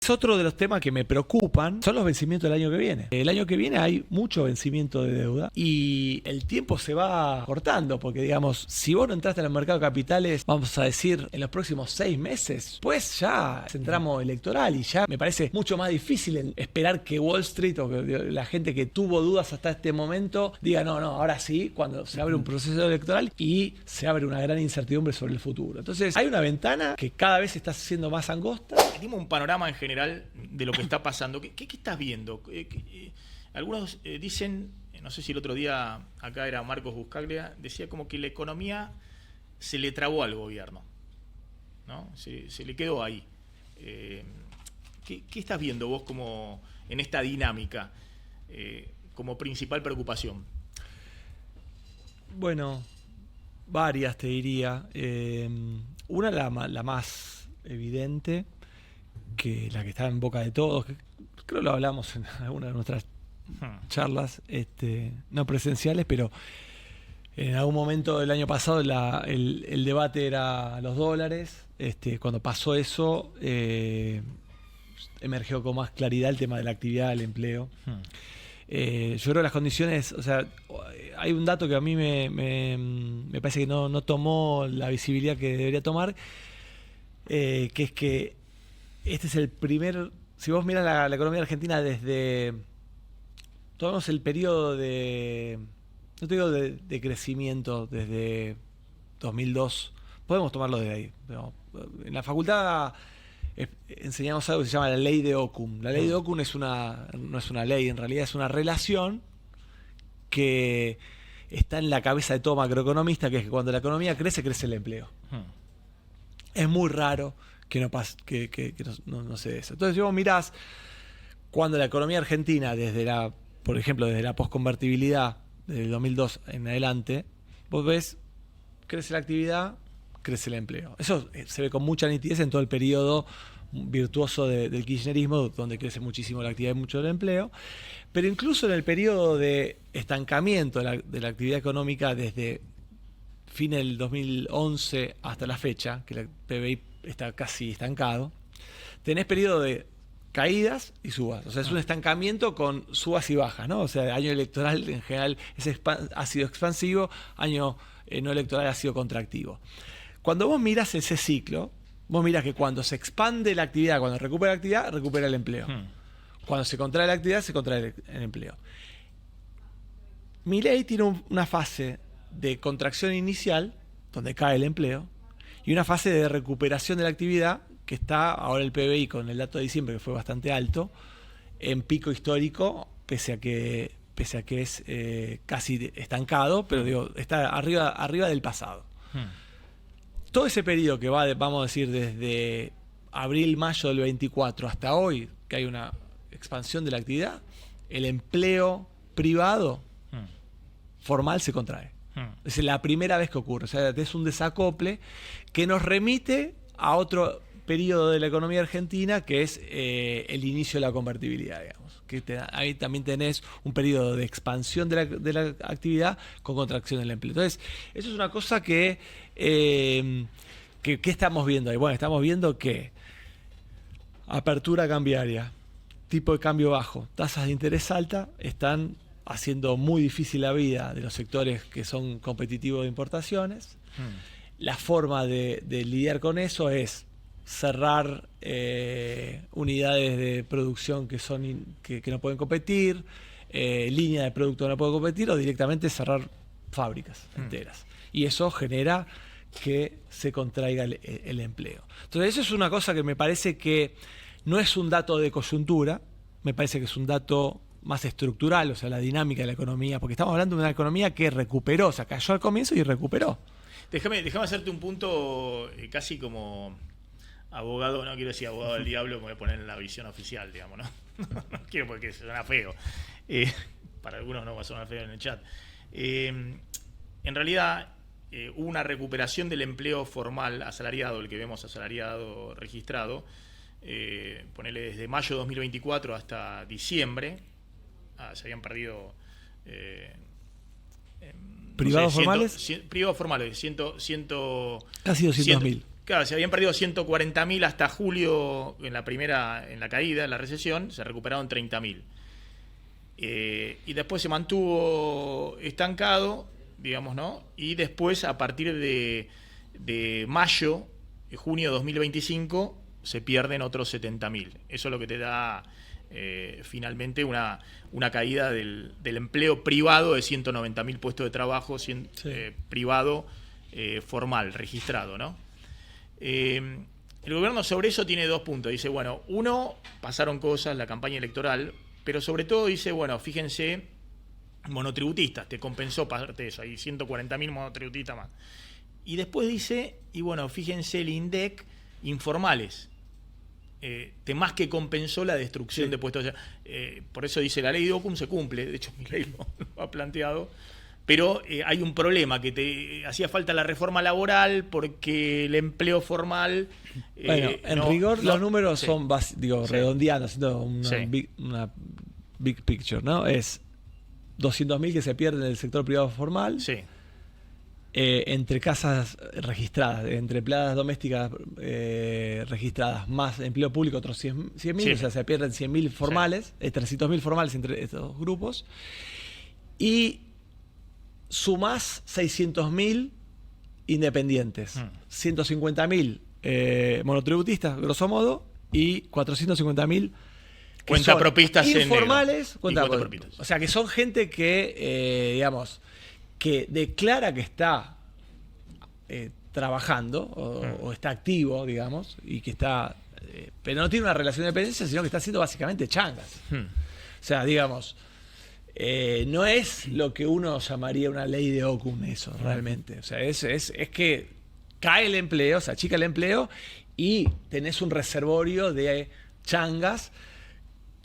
Es otro de los temas que me preocupan, son los vencimientos del año que viene. El año que viene hay mucho vencimiento de deuda y el tiempo se va cortando, porque digamos, si vos no entraste en el mercado de capitales, vamos a decir, en los próximos 6 meses, pues ya es un tramo electoral y ya me parece mucho más difícil esperar que Wall Street o que la gente que tuvo dudas hasta este momento diga, no, ahora sí, cuando se abre un proceso electoral y se abre una gran incertidumbre sobre el futuro. Entonces, hay una ventana que cada vez está siendo más angosta. Dimos un panorama en general de lo que está pasando. ¿Qué estás viendo? Algunos dicen, no sé si el otro día acá era Marcos Buscaglia, decía como que la economía se le trabó al gobierno, ¿no? Se le quedó ahí. ¿Qué estás viendo vos como en esta dinámica como principal preocupación? Bueno, varias te diría. Una, la más evidente, que la que está en boca de todos, que creo lo hablamos en alguna de nuestras charlas, no presenciales, pero en algún momento del año pasado el debate era los dólares. Cuando pasó eso, emergió con más claridad el tema de la actividad, del empleo. Yo creo que las condiciones, o sea, hay un dato que a mí me parece que no tomó la visibilidad que debería tomar, que es que este es el primer, si vos miras la economía argentina desde, tomamos el periodo de, no te digo de crecimiento desde 2002, podemos tomarlo desde ahí, pero en la facultad enseñamos algo que se llama la ley de Occam. La ley de Occam no es una ley, en realidad es una relación que está en la cabeza de todo macroeconomista, que es que cuando la economía crece, crece el empleo. Es muy raro que no pase, que no se dé eso. Entonces, si vos mirás, cuando la economía argentina, por ejemplo, desde la posconvertibilidad, desde el 2002 en adelante, vos ves, crece la actividad, crece el empleo. Eso se ve con mucha nitidez en todo el periodo virtuoso del kirchnerismo, donde crece muchísimo la actividad y mucho el empleo, pero incluso en el periodo de estancamiento de la actividad económica desde fin del 2011 hasta la fecha, que el PBI está casi estancado, tenés periodo de caídas y subas. O sea, es un estancamiento con subas y bajas, ¿no? O sea, el año electoral en general ha sido expansivo, año no electoral ha sido contractivo. Cuando vos mirás ese ciclo, vos mirás que cuando se expande la actividad, cuando recupera la actividad, recupera el empleo. Cuando se contrae la actividad, se contrae el empleo. Milei tiene una fase de contracción inicial, donde cae el empleo, y una fase de recuperación de la actividad, que está ahora el PBI con el dato de diciembre, que fue bastante alto, en pico histórico, pese a que es casi estancado, pero digo, está arriba del pasado. Todo ese periodo que va, vamos a decir, desde abril, mayo del 24 hasta hoy, que hay una expansión de la actividad, el empleo privado formal se contrae. Es la primera vez que ocurre. O sea, es un desacople que nos remite a otro periodo de la economía argentina, que es el inicio de la convertibilidad, digamos. Ahí también tenés un periodo de expansión de la actividad con contracción del empleo. Entonces, eso es una cosa que estamos viendo ahí. Bueno, estamos viendo que apertura cambiaria, tipo de cambio bajo, tasas de interés alta, están haciendo muy difícil la vida de los sectores que son competitivos de importaciones. La forma de lidiar con eso es cerrar unidades de producción que no pueden competir, línea de producto que no pueden competir, o directamente cerrar fábricas enteras. Y eso genera que se contraiga el empleo. Entonces, eso es una cosa que me parece que no es un dato de coyuntura, me parece que es un dato más estructural, o sea, la dinámica de la economía, porque estamos hablando de una economía que recuperó, o sea, cayó al comienzo y recuperó. Déjame hacerte un punto casi como abogado, no quiero decir abogado del diablo, me voy a poner en la visión oficial, digamos, ¿no? No quiero porque suena feo. Para algunos no va a sonar feo en el chat. En realidad, hubo una recuperación del empleo formal asalariado, el que vemos asalariado registrado, ponele desde mayo de 2024 hasta diciembre. Se habían perdido ¿Privados formales? Privados formales, casi 200.000. Claro, se habían perdido 140.000 hasta julio en la caída, en la recesión, se recuperaron 30.000. Y después se mantuvo estancado, digamos, ¿no? Y después, a partir de mayo, junio de 2025, se pierden otros 70.000. Eso es lo que te da finalmente una caída del empleo privado de 190.000 puestos de trabajo privado formal, registrado, ¿no? El gobierno sobre eso tiene 2 puntos. Dice, bueno, uno, pasaron cosas, la campaña electoral, pero sobre todo dice, bueno, fíjense, monotributistas, te compensó parte de eso, hay 140.000 monotributistas más. Y después dice, y bueno, fíjense el INDEC, informales, te más que compensó la destrucción de puestos. Por eso dice, la ley de Ocum se cumple, de hecho mi ley lo ha planteado, pero hay un problema, que te hacía falta la reforma laboral porque el empleo formal... Bueno, en rigor los números son, redondeando, haciendo una big picture, ¿no? Es 200.000 que se pierden en el sector privado formal. Sí. Entre casas registradas, entre empleadas domésticas registradas, más empleo público, otros 100.000, o sea, se pierden 100.000 formales, 300.000 formales entre estos grupos. Y sumás 600.000 independientes, 150.000 monotributistas, grosso modo, y 450.000 cuentapropistas informales, cuentapropistas. O sea, que son gente que, digamos, que declara que está trabajando o está activo, digamos, y que está, pero no tiene una relación de dependencia, sino que está haciendo básicamente changas. O sea, digamos, no es lo que uno llamaría una ley de Ocum eso, realmente. O sea, es que cae el empleo, se achica el empleo y tenés un reservorio de changas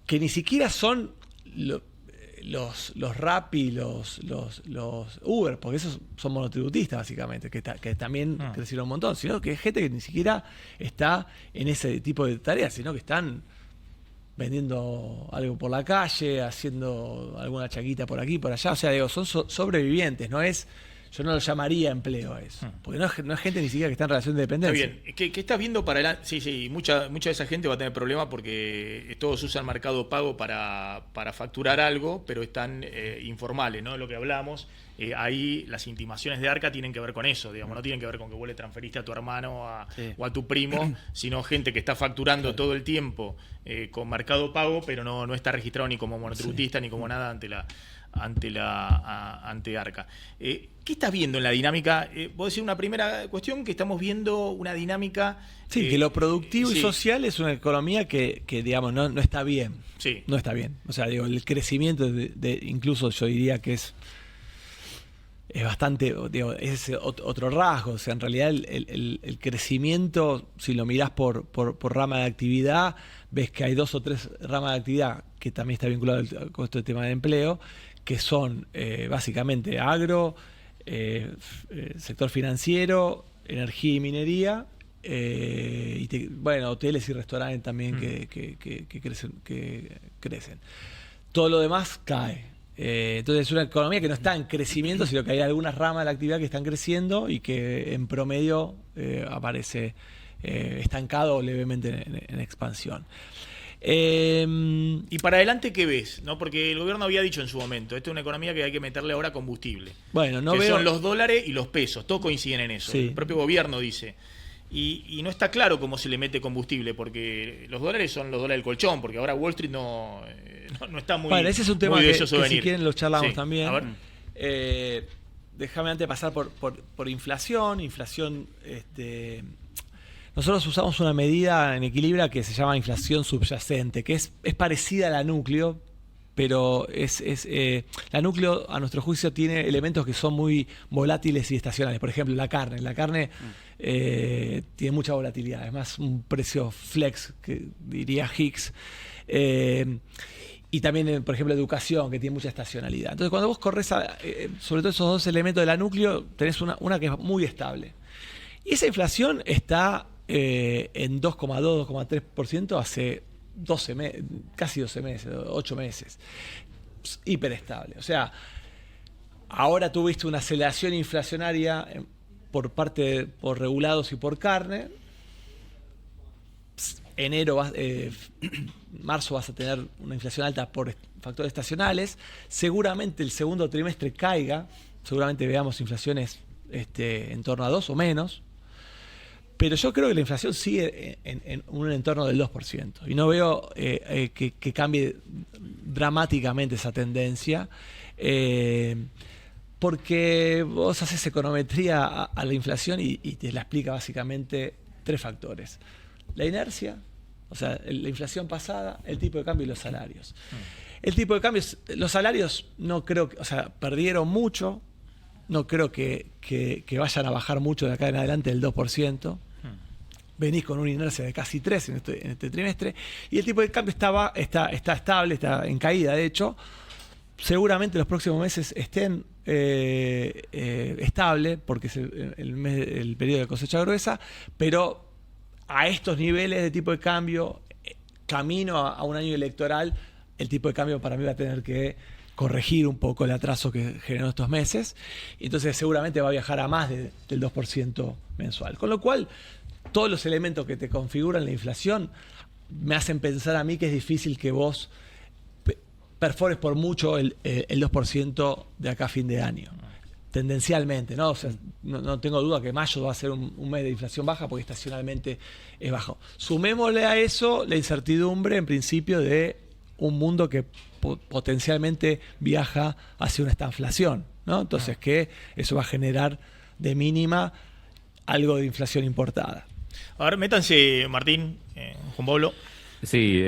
que ni siquiera son los Rappi, los Uber, porque esos son monotributistas básicamente, que también crecieron un montón, sino que es gente que ni siquiera está en ese tipo de tareas, sino que están vendiendo algo por la calle, haciendo alguna chaquita por aquí, por allá. O sea, digo, son sobrevivientes, no es... Yo no lo llamaría empleo a eso, porque no es gente ni siquiera que está en relación de dependencia. Está bien. ¿Qué estás viendo para adelante? Sí, mucha de esa gente va a tener problemas porque todos usan Mercado Pago para facturar algo, pero están informales, ¿no? Lo que hablamos, ahí las intimaciones de Arca tienen que ver con eso, digamos, no tienen que ver con que vos le transferiste a tu hermano o a tu primo, sino gente que está facturando todo el tiempo con Mercado Pago, pero no está registrado ni como monotributista ni como nada ante Arca. ¿Qué estás viendo en la dinámica? Vos decís una primera cuestión, que estamos viendo una dinámica... Sí, que lo productivo y social es una economía que digamos, no está bien. Sí. No está bien. O sea, digo, el crecimiento incluso yo diría que es bastante, digo, es otro rasgo. O sea, en realidad el crecimiento, si lo mirás por rama de actividad, ves que hay 2 o 3 ramas de actividad que también está vinculado con este tema de empleo, que son básicamente agro, sector financiero, energía y minería, hoteles y restaurantes también que crecen. Todo lo demás cae. Entonces es una economía que no está en crecimiento, sino que hay algunas ramas de la actividad que están creciendo y que en promedio aparece estancado o levemente en expansión. Y para adelante, ¿qué ves? ¿No? Porque el gobierno había dicho en su momento, esta es una economía que hay que meterle ahora combustible. Bueno, son los dólares y los pesos, todos coinciden en eso. Sí. El propio gobierno dice. Y no está claro cómo se le mete combustible, porque los dólares son los dólares del colchón, porque ahora Wall Street no está muy... Bueno, ese es un tema que si quieren lo charlamos también. A ver. Déjame antes pasar por inflación. Nosotros usamos una medida en Equilibra que se llama inflación subyacente, que es parecida a la núcleo, pero la núcleo, a nuestro juicio, tiene elementos que son muy volátiles y estacionales. Por ejemplo, la carne. La carne tiene mucha volatilidad, es más un precio flex, que diría Hicks. Y también, por ejemplo, educación, que tiene mucha estacionalidad. Entonces, cuando vos corres sobre todo esos 2 elementos de la núcleo, tenés una que es muy estable. Y esa inflación está en 2,2, 2,3% hace 12 meses, casi 12 meses, 8 meses. Hiperestable. O sea, ahora tuviste una aceleración inflacionaria por regulados y por carne. Marzo vas a tener una inflación alta por factores estacionales. Seguramente el segundo trimestre caiga. Seguramente veamos inflaciones en torno a 2 o menos. Pero yo creo que la inflación sigue en un entorno del 2%. Y no veo que cambie dramáticamente esa tendencia. Porque vos haces econometría a la inflación y te la explica básicamente 3 factores. La inercia, o sea, la inflación pasada, el tipo de cambio y los salarios. El tipo de cambio, los salarios no creo que, o sea, perdieron mucho. No creo que vayan a bajar mucho de acá en adelante del 2%. Venís con una inercia de casi 3 en este trimestre. Y el tipo de cambio está estable, está en caída, de hecho. Seguramente los próximos meses estén estable, porque es el periodo de cosecha gruesa, pero a estos niveles de tipo de cambio, camino a un año electoral, el tipo de cambio para mí va a tener que corregir un poco el atraso que generó estos meses. Entonces seguramente va a viajar a más del 2% mensual. Con lo cual, todos los elementos que te configuran la inflación me hacen pensar a mí que es difícil que vos perfores por mucho el 2% de acá a fin de año. Tendencialmente, ¿no? O sea, no tengo duda que mayo va a ser un mes de inflación baja porque estacionalmente es bajo. Sumémosle a eso la incertidumbre, en principio, de un mundo que potencialmente viaja hacia una estanflación, ¿no? Entonces, que eso va a generar de mínima algo de inflación importada. A ver, métanse, Martín, Juan Pablo. Sí,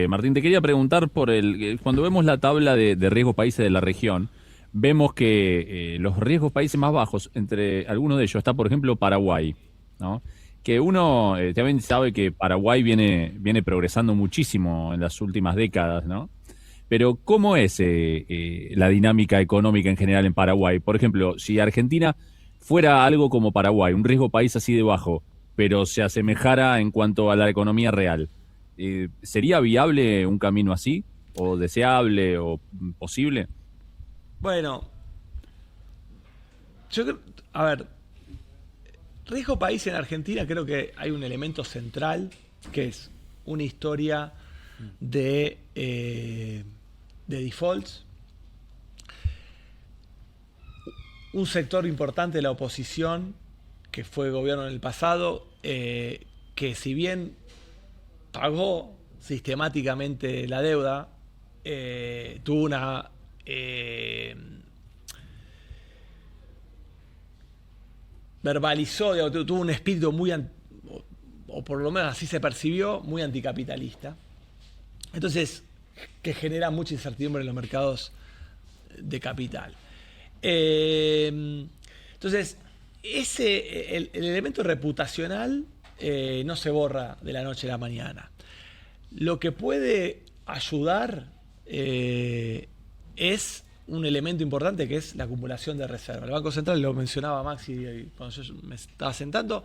Martín, te quería preguntar cuando vemos la tabla de riesgos países de la región, vemos que los riesgos países más bajos, entre algunos de ellos está, por ejemplo, Paraguay, ¿no? Que uno también sabe que Paraguay viene progresando muchísimo en las últimas décadas, ¿no? Pero ¿cómo es la dinámica económica en general en Paraguay? Por ejemplo, si Argentina fuera algo como Paraguay, un riesgo país así de bajo, pero se asemejara en cuanto a la economía real, ¿sería viable un camino así? ¿O deseable o posible? Bueno, yo creo, a ver, riesgo país en Argentina creo que hay un elemento central que es una historia de defaults, un sector importante de la oposición que fue gobierno en el pasado, que si bien pagó sistemáticamente la deuda, tuvo una verbalizó, digamos, tuvo un espíritu muy, o por lo menos así se percibió, muy anticapitalista. Entonces, que genera mucha incertidumbre en los mercados de capital. Entonces, el elemento reputacional no se borra de la noche a la mañana. Lo que puede ayudar es un elemento importante que es la acumulación de reservas. El Banco Central, lo mencionaba Maxi cuando yo me estaba sentando,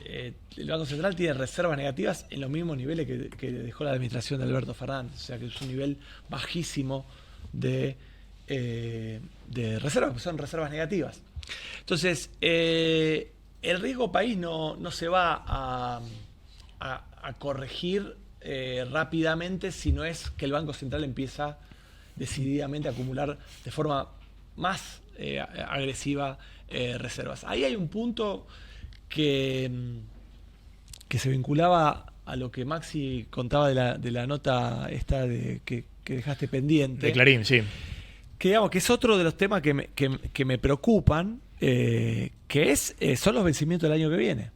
el Banco Central tiene reservas negativas en los mismos niveles que dejó la administración de Alberto Fernández, o sea que es un nivel bajísimo de reservas, que son reservas negativas. Entonces, el riesgo país no se va a corregir rápidamente si no es que el Banco Central empieza decididamente a acumular de forma más agresiva reservas. Ahí hay un punto que se vinculaba a lo que Maxi contaba de la nota esta que dejaste pendiente. De Clarín, sí. Que digamos que es otro de los temas que me preocupan, son los vencimientos del año que viene.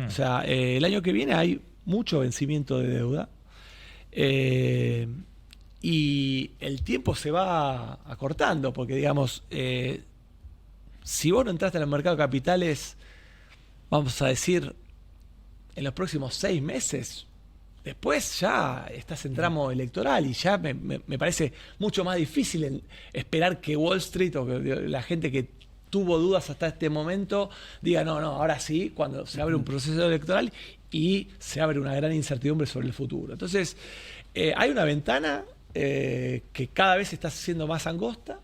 O sea, el año que viene hay mucho vencimiento de deuda. Y el tiempo se va acortando, porque digamos, si vos no entraste en el mercado de capitales, vamos a decir, en los próximos 6 meses, después ya estás en tramo electoral y ya me parece mucho más difícil esperar que Wall Street o que la gente que tuvo dudas hasta este momento diga no, ahora sí, cuando se abre un proceso electoral y se abre una gran incertidumbre sobre el futuro. Entonces, hay una ventana que cada vez está siendo más angosta,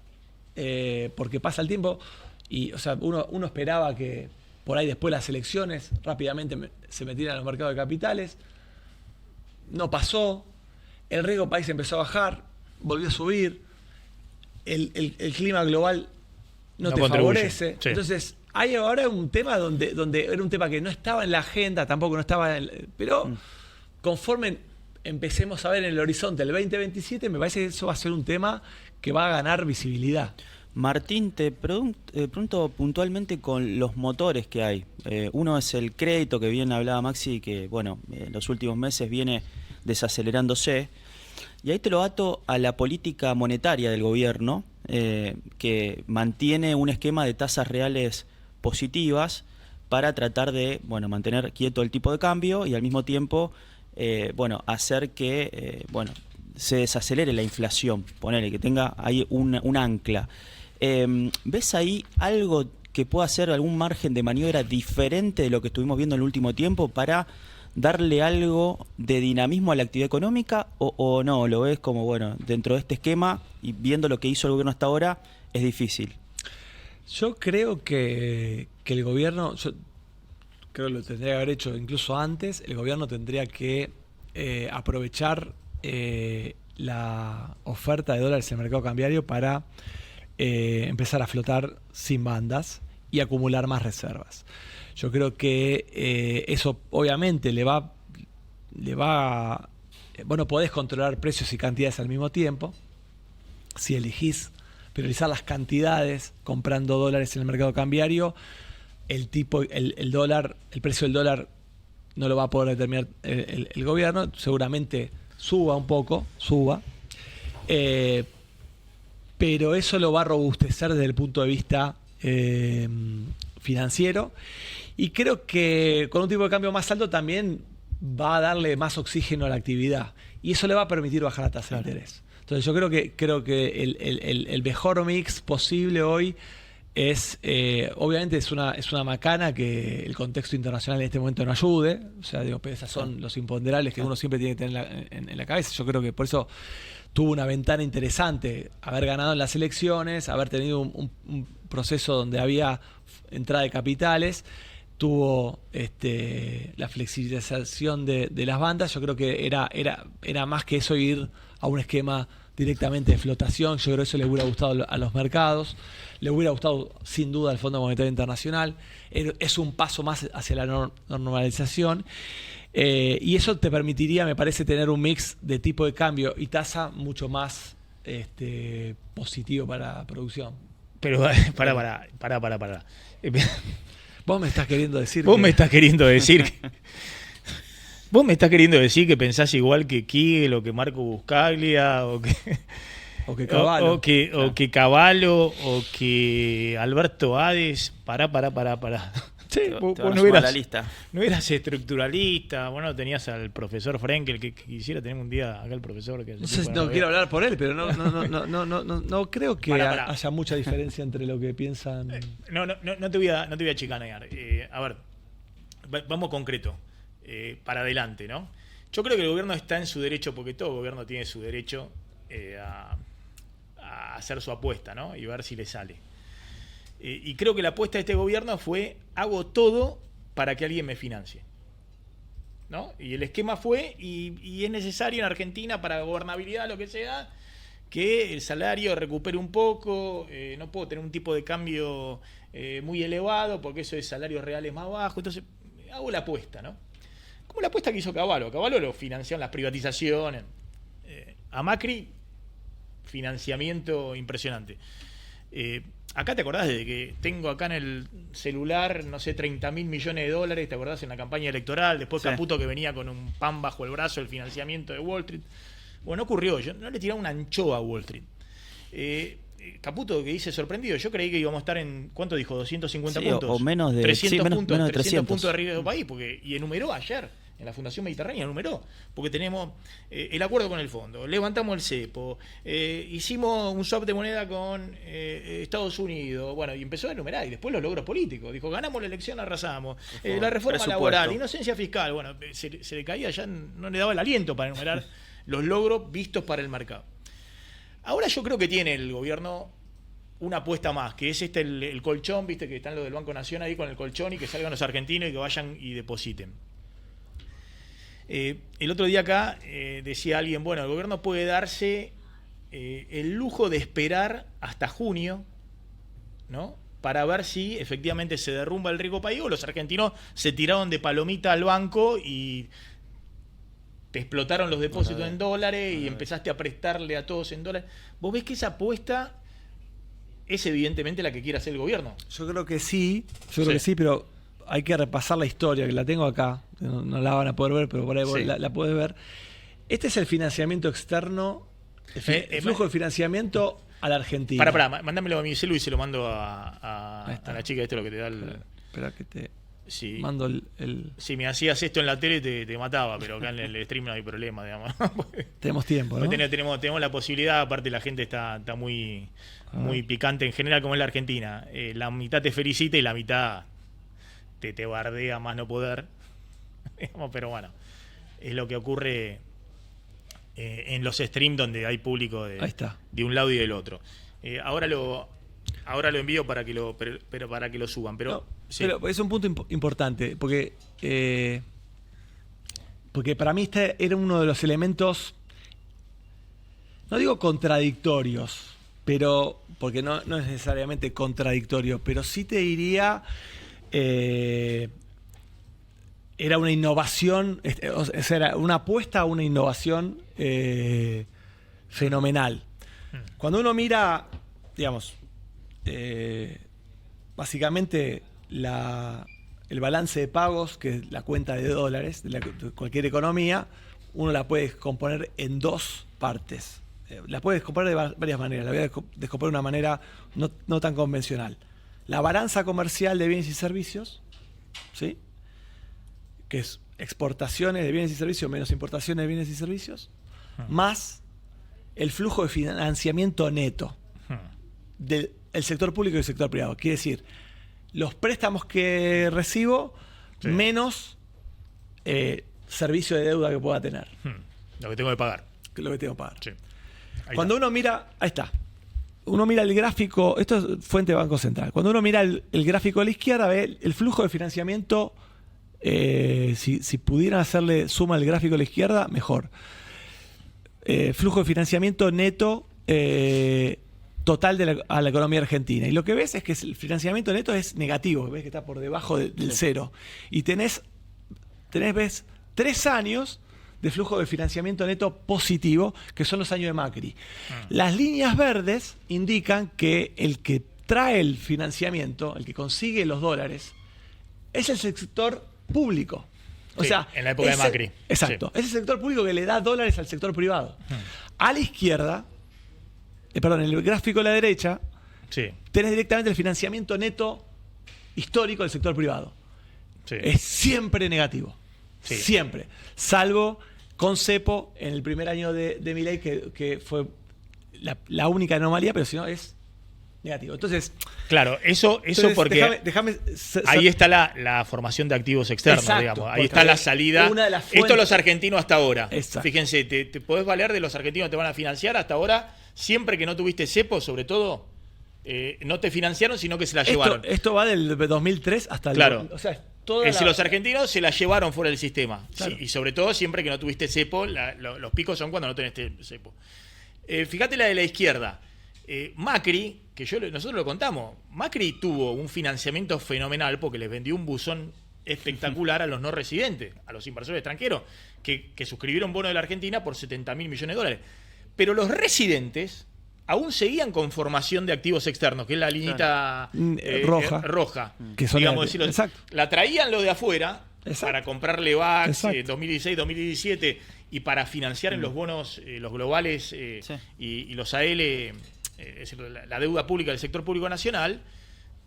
porque pasa el tiempo Y, o sea, uno esperaba que por ahí después las elecciones rápidamente se metieran a los mercados de capitales. No pasó. El riesgo país empezó a bajar, volvió a subir. El clima global no te favorece. Sí. Entonces, hay ahora un tema donde era un tema que no estaba en la agenda, tampoco no estaba pero conforme empecemos a ver en el horizonte el 2027, me parece que eso va a ser un tema que va a ganar visibilidad. Martín, te pregunto puntualmente con los motores que hay. Uno es el crédito, que bien hablaba Maxi, que bueno, en los últimos meses viene desacelerándose. Y ahí te lo ato a la política monetaria del gobierno, que mantiene un esquema de tasas reales positivas para tratar de mantener quieto el tipo de cambio y al mismo tiempo hacer que se desacelere la inflación, ponerle que tenga ahí un ancla. ¿Ves ahí algo que pueda ser algún margen de maniobra diferente de lo que estuvimos viendo en el último tiempo para darle algo de dinamismo a la actividad económica o no? ¿Lo ves como, dentro de este esquema y viendo lo que hizo el gobierno hasta ahora, es difícil? Yo creo que el gobierno, yo creo que lo tendría que haber hecho incluso antes. El gobierno tendría que aprovechar la oferta de dólares en el mercado cambiario para empezar a flotar sin bandas y acumular más reservas. Yo creo que eso obviamente podés controlar precios y cantidades al mismo tiempo si elegís priorizar las cantidades comprando dólares en el mercado cambiario. El precio del dólar no lo va a poder determinar el gobierno, seguramente suba un poco, pero eso lo va a robustecer desde el punto de vista financiero, y creo que con un tipo de cambio más alto también va a darle más oxígeno a la actividad y eso le va a permitir bajar la tasa de interés. Entonces yo creo que el mejor mix posible hoy es, obviamente es una macana que el contexto internacional en este momento no ayude, o sea, pero esos son los imponderables que uno siempre tiene que tener en la cabeza. Yo creo que por eso tuvo una ventana interesante haber ganado en las elecciones, haber tenido un proceso donde había entrada de capitales, tuvo la flexibilización de las bandas. Yo creo que era más que eso, ir a un esquema directamente de flotación. Yo creo que eso le hubiera gustado a los mercados, le hubiera gustado sin duda al Fondo Monetario Internacional. Es un paso más hacia la normalización. Y eso te permitiría, me parece, tener un mix de tipo de cambio y tasa mucho más positivo para la producción. Pero para. Vos me estás queriendo decir Vos me estás queriendo decir que pensás igual que Kigel o que Marco Buscaglia o que Cavallo o que Cavallo o que Alberto Hades. Pará. Sí, vos no eras estructuralista, tenías al profesor Frenkel, que quisiera tener un día acá el profesor. Que no quiero hablar por él, pero no creo que haya mucha diferencia entre lo que piensan. No te voy a chicanear. A ver, vamos concreto, para adelante, ¿no? Yo creo que el gobierno está en su derecho, porque todo gobierno tiene su derecho a hacer su apuesta, ¿no? Y ver si le sale. Y creo que la apuesta de este gobierno fue: hago todo para que alguien me financie, ¿no? Y el esquema fue, y es necesario en Argentina para gobernabilidad, lo que sea, que el salario recupere un poco. No puedo tener un tipo de cambio muy elevado porque eso es salarios reales más bajos. Entonces hago la apuesta, ¿no? Como la apuesta que hizo Cavallo. Cavallo lo financiaron las privatizaciones. A Macri, financiamiento impresionante. Acá te acordás de que tengo acá en el celular, 30.000 millones de dólares, ¿te acordás? En la campaña electoral, después sí. Caputo, que venía con un pan bajo el brazo, el financiamiento de Wall Street. Bueno, ocurrió, yo no le tiraba una anchoa a Wall Street. Caputo, que dice sorprendido, yo creí que íbamos a estar en, ¿cuánto dijo? 250 puntos. O menos de 300 puntos, menos de 300 puntos de arriba del país, y enumeró ayer en la Fundación Mediterránea, porque tenemos el acuerdo con el fondo, levantamos el cepo, hicimos un swap de moneda con Estados Unidos, y empezó a enumerar, y después los logros políticos, dijo: ganamos la elección, arrasamos, la reforma laboral, inocencia fiscal, se le caía, ya no le daba el aliento para enumerar los logros vistos para el mercado. Ahora yo creo que tiene el gobierno una apuesta más, que es el colchón, viste que están los del Banco Nación ahí con el colchón y que salgan los argentinos y que vayan y depositen. El otro día acá decía alguien, bueno, el gobierno puede darse el lujo de esperar hasta junio, ¿no? Para ver si efectivamente se derrumba el riesgo país o los argentinos se tiraron de palomita al banco y te explotaron los depósitos en dólares y empezaste a prestarle a todos en dólares. ¿Vos ves que esa apuesta es evidentemente la que quiere hacer el gobierno? Yo creo que sí, pero hay que repasar la historia, que la tengo acá, no la van a poder ver, pero por ahí Sí. la puedes ver. Este es el financiamiento externo, el flujo de financiamiento a la Argentina. Mándamelo a mi celu y se lo mando a la chica, esto es lo que te da el... Espera que te Sí. mando el... Si me hacías esto en la tele te mataba, pero acá en el stream no hay problema, digamos. Tenemos tiempo, ¿no? Tenemos la posibilidad, aparte la gente está muy picante en general, como es la Argentina. La mitad te felicita y la mitad te bardea más no poder. Pero bueno, es lo que ocurre en los streams donde hay público Ahí está. de un lado y del otro. Ahora lo envío para que para que lo suban. Pero, No, sí. pero es un punto importante, porque para mí este era uno de los elementos, no digo contradictorios, pero porque no es necesariamente contradictorio, pero sí te diría, era una innovación, o sea, era una apuesta a una innovación fenomenal. Cuando uno mira, digamos, básicamente el balance de pagos, que es la cuenta de dólares de cualquier economía, uno la puede componer en dos partes. La puedes componer de varias maneras. La voy a descomponer de una manera no tan convencional. La balanza comercial de bienes y servicios, ¿sí? Que es exportaciones de bienes y servicios menos importaciones de bienes y servicios, más el flujo de financiamiento neto del sector público y el sector privado. Quiere decir, los préstamos que recibo menos servicio de deuda que pueda tener. Lo que tengo que pagar. Lo que tengo que pagar. Sí. Cuando uno mira, ahí está. Uno mira el gráfico, esto es fuente de Banco Central. Cuando uno mira el gráfico a la izquierda, ve el flujo de financiamiento. Si pudieran hacerle suma al gráfico a la izquierda, mejor. Flujo de financiamiento neto total a la economía argentina. Y lo que ves es que el financiamiento neto es negativo, ves que está por debajo del cero. Y ves 3 años de flujo de financiamiento neto positivo, que son los años de Macri. Las líneas verdes indican que el que trae el financiamiento, el que consigue los dólares, es el sector público. O sea, en la época de Macri. Exacto. Es el sector público que le da dólares al sector privado. A la izquierda, en el gráfico a la derecha, tenés directamente el financiamiento neto histórico del sector privado. Es siempre negativo. Siempre. Salvo con Cepo en el primer año de Milei, que fue la única anomalía, pero si no es negativo. Entonces, claro, eso porque ahí está la formación de activos externos, exacto, digamos. Ahí está la salida. Esto los argentinos hasta ahora. Exacto. Fíjense, te podés valer de los argentinos que te van a financiar hasta ahora, siempre que no tuviste cepo, sobre todo, no te financiaron, sino que se la llevaron. Esto va del 2003 hasta el... Claro. O sea, los argentinos se la llevaron fuera del sistema. Claro. Sí, y sobre todo, siempre que no tuviste cepo, los picos son cuando no tenés cepo. Fíjate la de la izquierda. Macri, que nosotros lo contamos, Macri tuvo un financiamiento fenomenal porque les vendió un buzón espectacular a los no residentes, a los inversores extranjeros, que suscribieron bonos de la Argentina por 70.000 millones de dólares. Pero los residentes aún seguían con formación de activos externos, que es la liñita roja. Que son decirlo, la traían lo de afuera para comprarle VAX 2016, 2017 y para financiar en los bonos, los globales y los AL, es decir, la deuda pública del sector público nacional.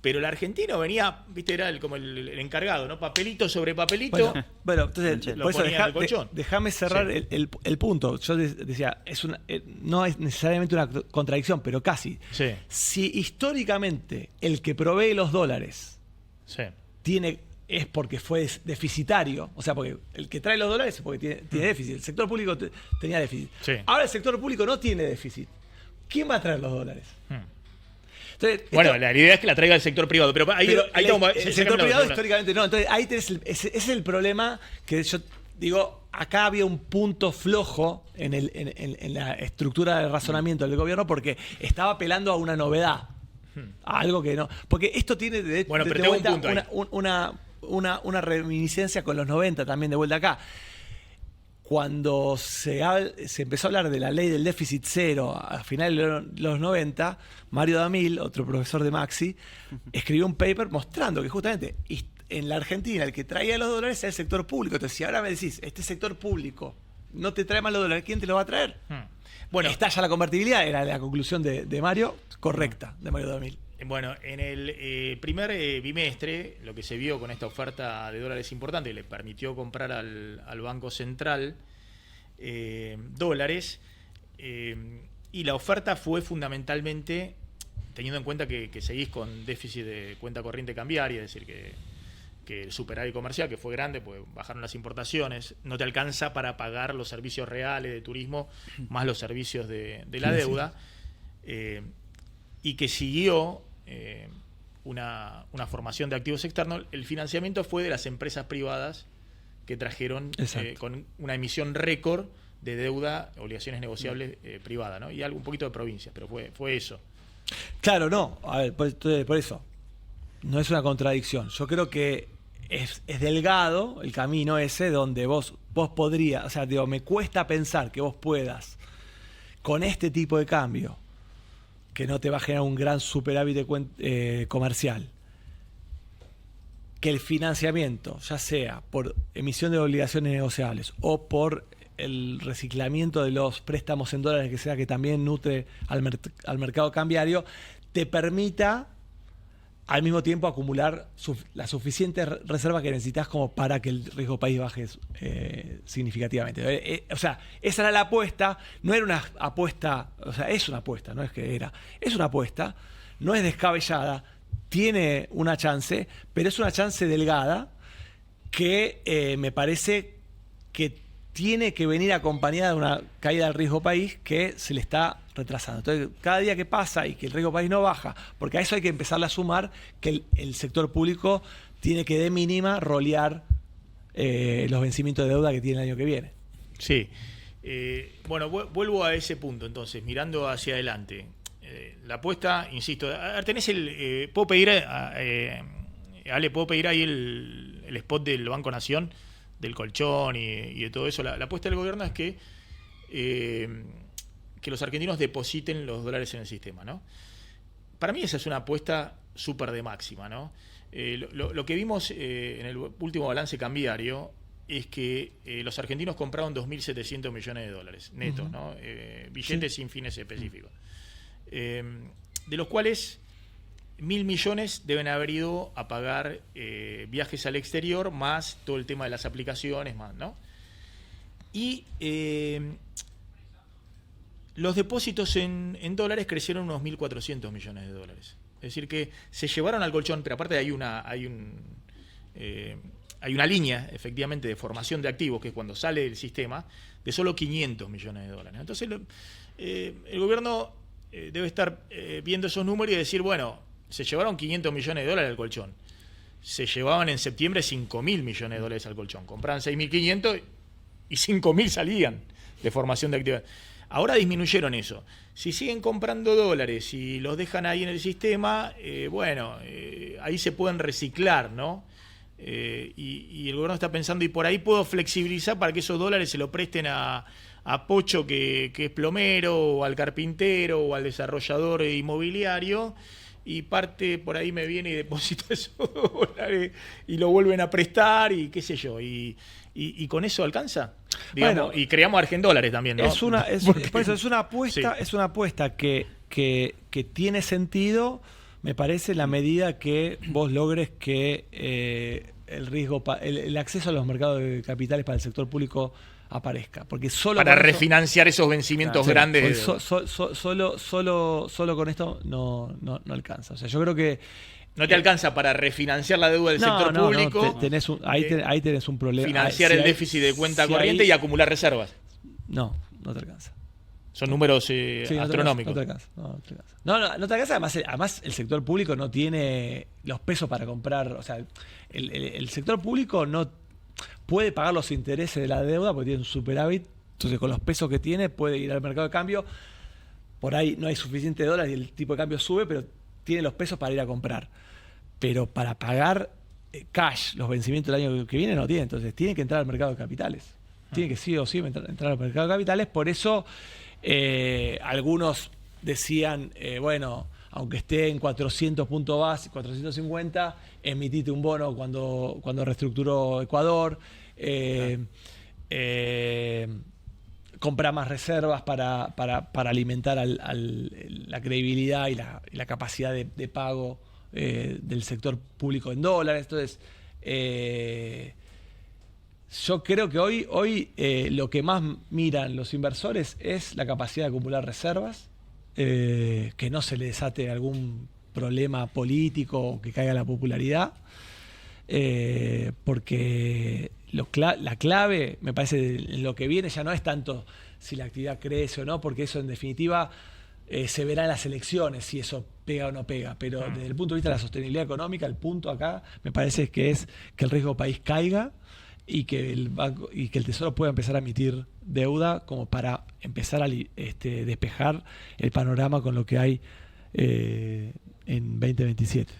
Pero el argentino venía, viste, era como el encargado, ¿no? Papelito sobre papelito. Bueno, entonces, lo ponía en el colchón. Déjame cerrar el punto. Yo decía, no es necesariamente una contradicción, pero casi. Sí. Si históricamente el que provee los dólares es porque fue deficitario, o sea, porque el que trae los dólares es porque tiene déficit. El sector público tenía déficit. Sí. Ahora el sector público no tiene déficit. ¿Quién va a traer los dólares? Entonces, Bueno, la idea es que la traiga el sector privado, pero ahí el sector privado históricamente no. Entonces ahí tenés ese es el problema que yo digo, acá había un punto flojo en la estructura de razonamiento del gobierno porque estaba apelando a una novedad, a algo que no. Porque esto tiene de vuelta una reminiscencia con los 90 también de vuelta acá. Cuando se empezó a hablar de la ley del déficit cero a finales de los 90, Mario Damil, otro profesor de Maxi, escribió un paper mostrando que justamente en la Argentina el que traía los dólares era el sector público. Entonces, si ahora me decís, este sector público no te trae más los dólares, ¿quién te los va a traer? Bueno, está ya la convertibilidad, era la conclusión de Mario, correcta, de Mario Damil. Bueno, en el primer bimestre, lo que se vio con esta oferta de dólares importante, le permitió comprar al Banco Central dólares, y la oferta fue fundamentalmente, teniendo en cuenta que seguís con déficit de cuenta corriente cambiaria, es decir, que el superávit comercial, que fue grande, pues bajaron las importaciones, no te alcanza para pagar los servicios reales de turismo, más los servicios de la deuda, y que siguió una formación de activos externos. El financiamiento fue de las empresas privadas que trajeron con una emisión récord de deuda, obligaciones negociables privada, ¿no? Y algo un poquito de provincia, pero fue eso. Claro, no, a ver, por eso no es una contradicción. Yo creo que es delgado el camino ese donde vos podrías, o sea, digo, me cuesta pensar que vos puedas con este tipo de cambio que no te va a generar un gran superávit comercial, que el financiamiento, ya sea por emisión de obligaciones negociables o por el reciclamiento de los préstamos en dólares, que sea que también nutre al mercado cambiario, te permita al mismo tiempo acumular la suficiente reserva que necesitas como para que el riesgo país baje significativamente. O sea, esa era la apuesta, no era una apuesta, o sea, es una apuesta, no es que era, es una apuesta, no es descabellada, tiene una chance, pero es una chance delgada que me parece que tiene que venir acompañada de una caída del riesgo país que se le está retrasando. Entonces, cada día que pasa y que el riesgo país no baja, porque a eso hay que empezar a sumar que el sector público tiene que de mínima rolear los vencimientos de deuda que tiene el año que viene. Sí. Bueno, vuelvo a ese punto entonces, mirando hacia adelante. La apuesta, insisto, tenés ¿puedo pedir, Ale, puedo pedir ahí el spot del Banco Nación, del colchón y de todo eso? La apuesta del gobierno es que los argentinos depositen los dólares en el sistema, ¿no? Para mí esa es una apuesta súper de máxima, ¿no? Lo que vimos en el último balance cambiario es que los argentinos compraron 2.700 millones de dólares netos, ¿no? Billetes sin fines específicos. De los cuales 1.000 millones deben haber ido a pagar viajes al exterior, más todo el tema de las aplicaciones, más, ¿no? Y los depósitos en dólares crecieron unos 1.400 millones de dólares. Es decir, que se llevaron al colchón, pero aparte hay una línea, efectivamente, de formación de activos, que es cuando sale del sistema, de solo 500 millones de dólares. Entonces, el gobierno debe estar viendo esos números y decir, bueno, se llevaron 500 millones de dólares al colchón. Se llevaban en septiembre 5.000 millones de dólares al colchón. Compraban 6.500 y 5.000 salían de formación de activos. Ahora disminuyeron eso. Si siguen comprando dólares y los dejan ahí en el sistema, ahí se pueden reciclar, ¿no? Y el gobierno está pensando, y por ahí puedo flexibilizar para que esos dólares se lo presten a Pocho, que es plomero, o al carpintero, o al desarrollador inmobiliario, y parte por ahí me viene y deposita esos dólares y lo vuelven a prestar y qué sé yo, y con eso alcanza, digamos, bueno, y creamos Argendólares también, ¿no? Es una apuesta, sí. Es una apuesta que tiene sentido, me parece, en la medida que vos logres que el riesgo, el acceso a los mercados de capitales para el sector público aparezca, porque solo para refinanciar esos vencimientos grandes. Solo con esto no alcanza. O sea, yo creo que no te alcanza para refinanciar la deuda del sector público. Ahí tenés un problema. Financiar el déficit de cuenta corriente y acumular reservas. No te alcanza. Son números Sí, astronómicos. No te alcanza. No te alcanza. Además, el sector público no tiene los pesos para comprar. O sea, el sector público no puede pagar los intereses de la deuda porque tiene un superávit. Entonces, con los pesos que tiene, puede ir al mercado de cambio. Por ahí no hay suficiente dólares y el tipo de cambio sube, pero tiene los pesos para ir a comprar. Pero para pagar cash los vencimientos del año que viene no tiene. Entonces, tiene que entrar al mercado de capitales. Tiene que sí o sí entrar al mercado de capitales. Por eso, algunos decían, bueno, aunque esté en 400 puntos base, 450, emitite un bono cuando reestructuró Ecuador. Comprar más reservas para alimentar la credibilidad y la capacidad de pago del sector público en dólares. Entonces, yo creo que hoy lo que más miran los inversores es la capacidad de acumular reservas, que no se le desate algún problema político o que caiga la popularidad, porque la clave, me parece, en lo que viene ya no es tanto si la actividad crece o no, porque eso en definitiva se verá en las elecciones si eso pega o no pega, pero desde el punto de vista de la sostenibilidad económica, el punto acá me parece que es que el riesgo país caiga y que el Tesoro pueda empezar a emitir deuda como para empezar a despejar el panorama con lo que hay en 2027.